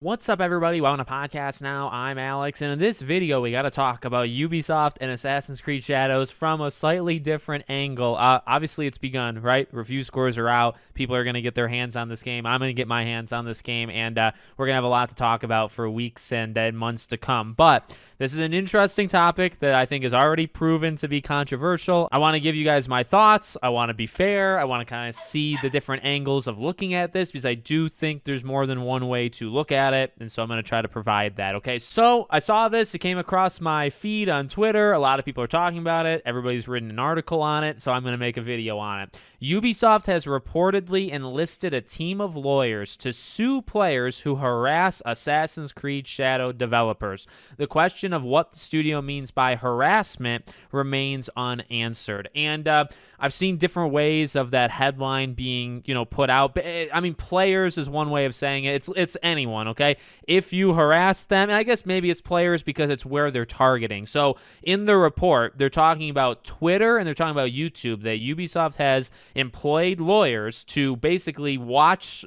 What's up, everybody? Welcome to Podcast Now. I'm Alex, and in this video, we got to talk about Ubisoft and Assassin's Creed Shadows from a slightly different angle. Obviously, it's begun, right? Review scores are out. People are going to get their hands on this game. I'm going to get my hands on this game, and we're going to have a lot to talk about for weeks and months to come. But this is an interesting topic that I think is already proven to be controversial. I want to give you guys my thoughts. I want to be fair. I want to kind of see the different angles of looking at this because I do think there's more than one way to look at it, and so I'm going to try to provide that. Okay, so I saw this. It came across my feed on Twitter. A lot of people are talking about it. Everybody's written an article on it, so I'm going to make a video on it. Ubisoft has reportedly enlisted a team of lawyers to sue players who harass Assassin's Creed Shadow developers. The question of what the studio means by harassment remains unanswered. And I've seen different ways of that headline being, put out. I mean, players is one way of saying it. It's anyone, okay? If you harass them, and I guess maybe it's players because it's where they're targeting. So in the report, they're talking about Twitter and they're talking about YouTube, that Ubisoft has employed lawyers to basically watch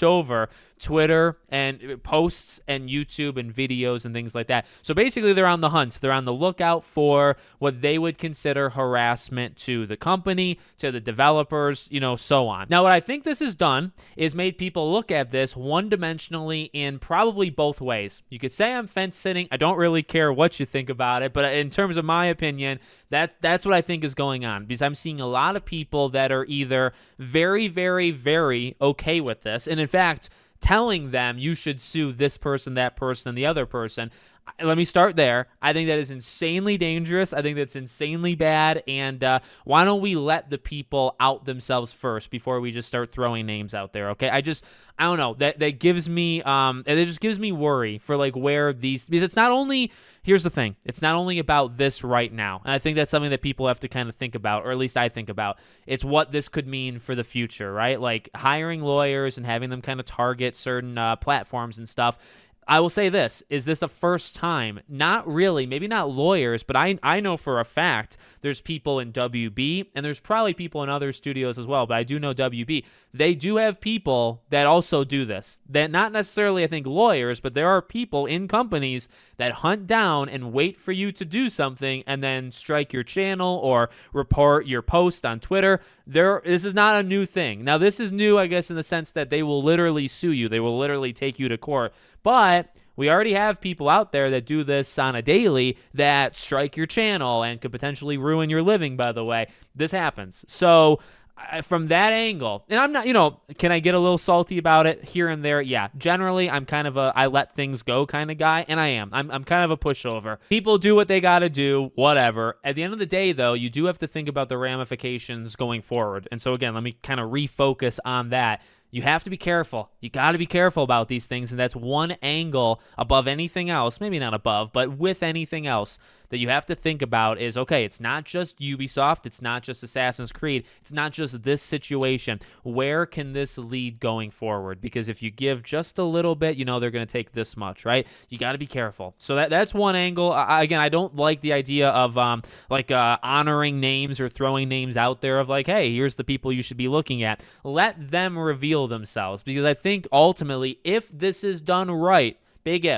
over Twitter and posts and YouTube and videos and things like that. So basically they're on the hunt. They're on the lookout for what they would consider harassment to the company, to the developers, so on. Now, what I think this has done is made people look at this one-dimensionally in probably both ways. You could say I'm fence-sitting. I don't really care what you think about it, but in terms of my opinion, that's what I think is going on, because I'm seeing a lot of people that are either very, very, very okay with this, and in fact, telling them you should sue this person, that person, and the other person. Let me start there. I think that is insanely dangerous. I think that's insanely bad. And why don't we let the people out themselves first before we just start throwing names out there? Okay. I don't know. That gives me it just gives me worry for like where these, because it's not only, here's the thing, it's not only about this right now. And I think that's something that people have to kind of think about, or at least I think about. It's what this could mean for the future, right? Like hiring lawyers and having them kind of target certain platforms and stuff. I will say this. Is this a first time? Not really. Maybe not lawyers, but I know for a fact there's people in WB, and there's probably people in other studios as well, but I do know WB. They do have people that also do this. That not necessarily, I think, lawyers, but there are people in companies that hunt down and wait for you to do something and then strike your channel or report your post on Twitter. This is not a new thing. Now, this is new, I guess, in the sense that they will literally sue you. They will literally take you to court. But we already have people out there that do this on a daily that strike your channel and could potentially ruin your living, by the way. This happens. So from that angle, and I'm not, can I get a little salty about it here and there? Yeah. Generally, I'm kind of I let things go kind of guy, and I am. I'm kind of a pushover. People do what they got to do, whatever. At the end of the day, though, you do have to think about the ramifications going forward. And so, again, let me kind of refocus on that. You have to be careful. You got to be careful about these things, and that's one angle above anything else, maybe not above, but with anything else that you have to think about is, okay, it's not just Ubisoft, it's not just Assassin's Creed, it's not just this situation. Where can this lead going forward? Because if you give just a little bit, they're going to take this much, right? You got to be careful. So that's one angle. Again, I don't like the idea of honoring names or throwing names out there of like, hey, here's the people you should be looking at. Let them reveal themselves, because I think ultimately, if this is done right, big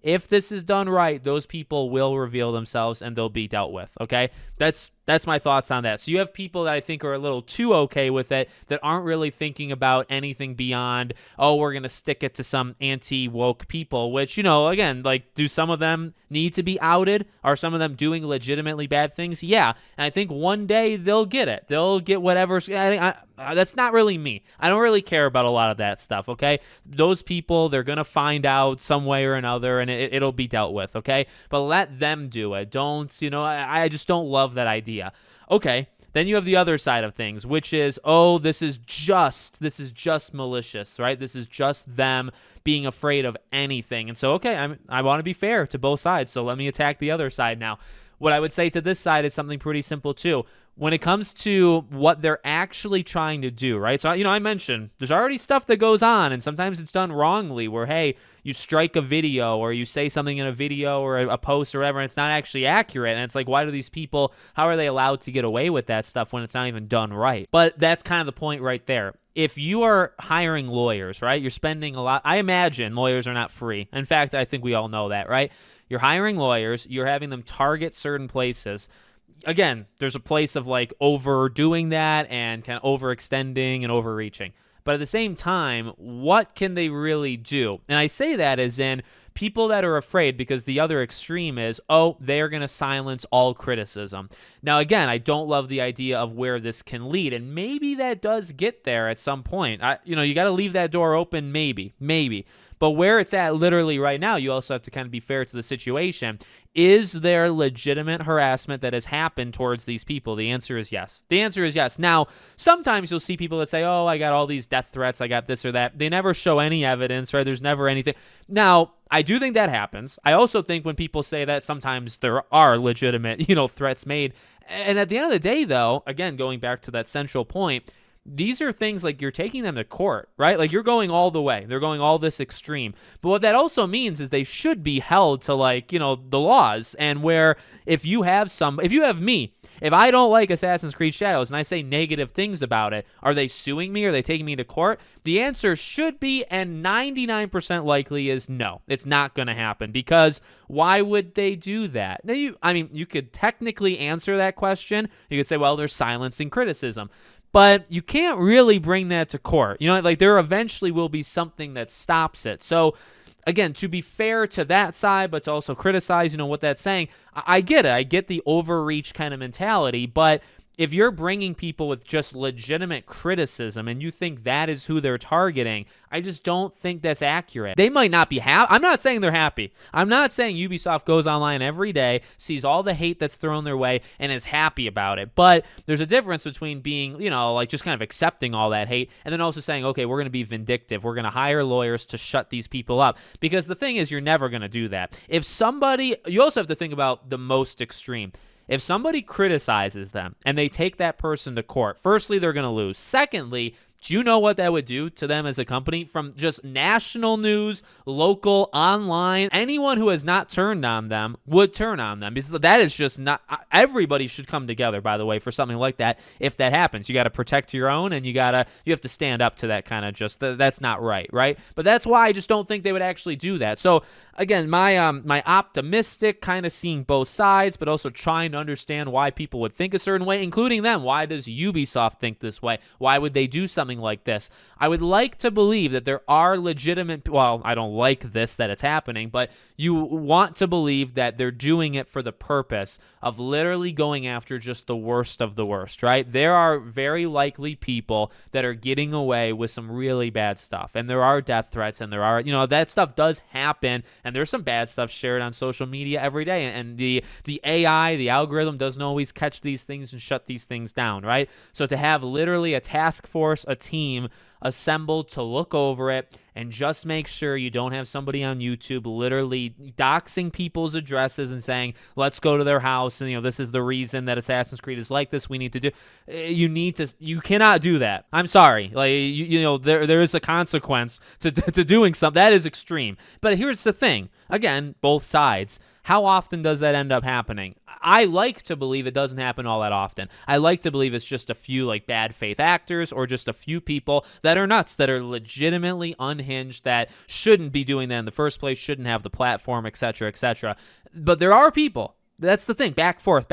if this is done right, those people will reveal themselves and they'll be dealt with, okay? That's my thoughts on that. So you have people that I think are a little too okay with it, that aren't really thinking about anything beyond, oh, we're going to stick it to some anti-woke people, which, again, like, do some of them need to be outed? Are some of them doing legitimately bad things? Yeah. And I think one day they'll get it. They'll get whatever. That's not really me. I don't really care about a lot of that stuff, okay? Those people, they're going to find out some way or another, and it'll be dealt with, okay? But let them do it. Don't, I just don't love that idea. Okay, then you have the other side of things, which is, oh, this is just malicious, right? This is just them being afraid of anything. And so, okay, I want to be fair to both sides, so let me attack the other side now. What I would say to this side is something pretty simple too. when it comes to what they're actually trying to do, right? So, I mentioned there's already stuff that goes on, and sometimes it's done wrongly where, hey, you strike a video or you say something in a video or a post or whatever, and it's not actually accurate. And it's like, why do these people, how are they allowed to get away with that stuff when it's not even done right? But that's kind of the point right there. If you are hiring lawyers, right, you're spending a lot. I imagine lawyers are not free. In fact, I think we all know that, right? You're hiring lawyers. You're having them target certain places. Again, there's a place of like overdoing that and kind of overextending and overreaching. But at the same time, what can they really do? And I say that as in people that are afraid, because the other extreme is, oh, they're going to silence all criticism. Now, again, I don't love the idea of where this can lead, and maybe that does get there at some point. You got to leave that door open, maybe. But where it's at literally right now, you also have to kind of be fair to the situation. Is there legitimate harassment that has happened towards these people? The answer is yes. Now, sometimes you'll see people that say, oh, I got all these death threats, I got this or that. They never show any evidence, right? There's never anything. Now, I do think that happens. I also think when people say that, sometimes there are legitimate, threats made. And at the end of the day, though, again, going back to that central point, these are things like you're taking them to court, right? Like you're going all the way. They're going all this extreme. But what that also means is they should be held to the laws. And where if you have me, if I don't like Assassin's Creed Shadows and I say negative things about it, are they suing me? Are they taking me to court? The answer should be, and 99% likely is no. It's not going to happen, because why would they do that? Now, you could technically answer that question. You could say, well, they're silencing criticism. But you can't really bring that to court. There eventually will be something that stops it. So, again, to be fair to that side, but to also criticize, what that's saying, I get it. I get the overreach kind of mentality. But if you're bringing people with just legitimate criticism and you think that is who they're targeting, I just don't think that's accurate. They might not be happy. I'm not saying they're happy. I'm not saying Ubisoft goes online every day, sees all the hate that's thrown their way, and is happy about it. But there's a difference between being, just kind of accepting all that hate and then also saying, okay, we're going to be vindictive. We're going to hire lawyers to shut these people up. Because the thing is, you're never going to do that. You also have to think about the most extreme. If somebody criticizes them and they take that person to court, firstly, they're going to lose. Secondly, do you know what that would do to them as a company? From just national news, local, online, anyone who has not turned on them would turn on them. Because that is just not, everybody should come together, by the way, for something like that. If that happens, you got to protect your own, and you have to stand up to that kind of that's not right? But that's why I just don't think they would actually do that. So again, my optimistic kind of seeing both sides, but also trying to understand why people would think a certain way, including them. Why does Ubisoft think this way? Why would they do something like this? I would like to believe that there are legitimate, well, I don't like this that it's happening, but you want to believe that they're doing it for the purpose of literally going after just the worst of the worst, right? There are very likely people that are getting away with some really bad stuff, and there are death threats, and there are, that stuff does happen, and there's some bad stuff shared on social media every day, and the AI, the algorithm doesn't always catch these things and shut these things down, right? So to have literally a task force, a team assembled to look over it and just make sure you don't have somebody on YouTube literally doxing people's addresses and saying, let's go to their house, and this is the reason that Assassin's Creed is like this, we need to do. You cannot do that. I'm sorry. There is a consequence to doing something. That is extreme. But here's the thing. Again, both sides. How often does that end up happening? I like to believe it doesn't happen all that often. I like to believe it's just a few bad faith actors or just a few people that are nuts, that are legitimately unhinged, that shouldn't be doing that in the first place, shouldn't have the platform, etc., etc. But there are people. That's the thing. Back forth.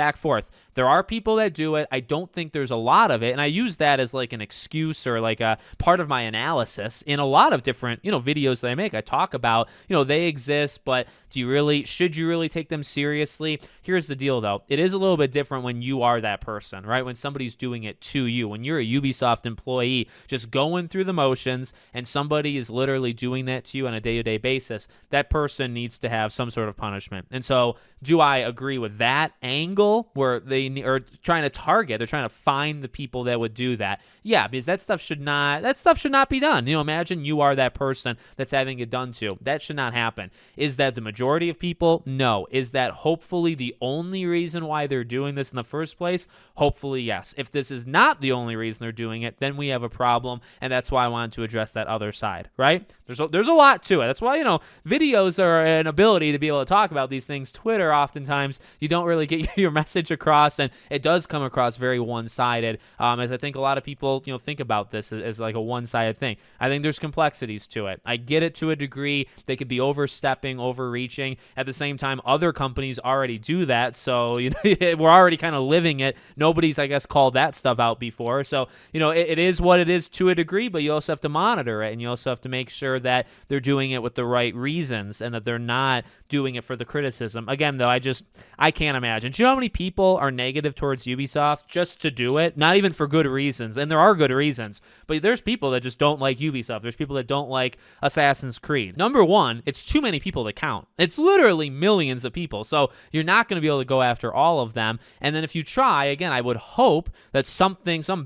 There are people that do it. I don't think there's a lot of it. And I use that as an excuse or a part of my analysis in a lot of different, videos that I make. I talk about, they exist, but should you really take them seriously? Here's the deal though. It is a little bit different when you are that person, right? When somebody's doing it to you, when you're a Ubisoft employee, just going through the motions, and somebody is literally doing that to you on a day-to-day basis, that person needs to have some sort of punishment. And so do I agree agree with that angle where they are trying to target, they're trying to find the people that would do that. Yeah, because that stuff should not be done. Imagine you are that person that's having it done to. That should not happen. Is that the majority of people? No. Is that hopefully the only reason why they're doing this in the first place? Hopefully, yes. If this is not the only reason they're doing it, then we have a problem, and that's why I wanted to address that other side, right? There's a lot to it. That's why, videos are an ability to be able to talk about these things. Twitter, oftentimes, you don't really get your message across, and it does come across very one-sided, as I think a lot of people, think about this as like a one-sided thing. I think there's complexities to it. I get it to a degree. They could be overstepping, overreaching. At the same time, other companies already do that, so we're already kind of living it. Nobody's, I guess, called that stuff out before. So, it is what it is to a degree, but you also have to monitor it, and you also have to make sure that they're doing it with the right reasons and that they're not doing it for the criticism. Again, though, I can't imagine. Do you know how many people are negative towards Ubisoft just to do it? Not even for good reasons, and there are good reasons, but there's people that just don't like Ubisoft. There's people that don't like Assassin's Creed. Number one, it's too many people to count. It's literally millions of people, so you're not going to be able to go after all of them. And then if you try, again, I would hope that some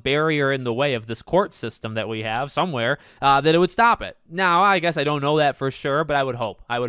barrier in the way of this court system that we have somewhere, that it would stop it. Now, I guess I don't know that for sure, but I would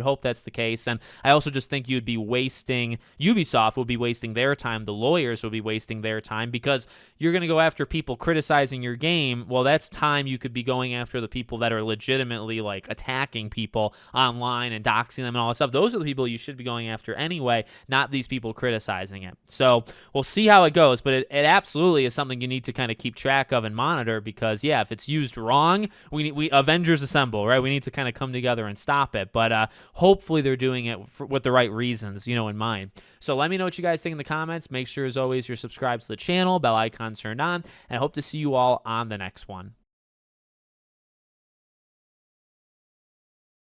hope that's the case. And I also just think Ubisoft would be wasting their time. The lawyers would be wasting their time, because you're going to go after people criticizing your game. Well, that's time you could be going after the people that are legitimately like attacking people online and doxing them and all that stuff. Those are the people you should be going after anyway, not these people criticizing it. So we'll see how it goes, but it absolutely is something you need to kind of keep track of and monitor, because yeah, if it's used wrong, we Avengers Assemble, right? We need to kind of come together and stop it. But hopefully they're doing it with the right reasons, in mind. So let me know what you guys think in the comments. Make sure, as always, you're subscribed to the channel, bell icon turned on, and I hope to see you all on the next one.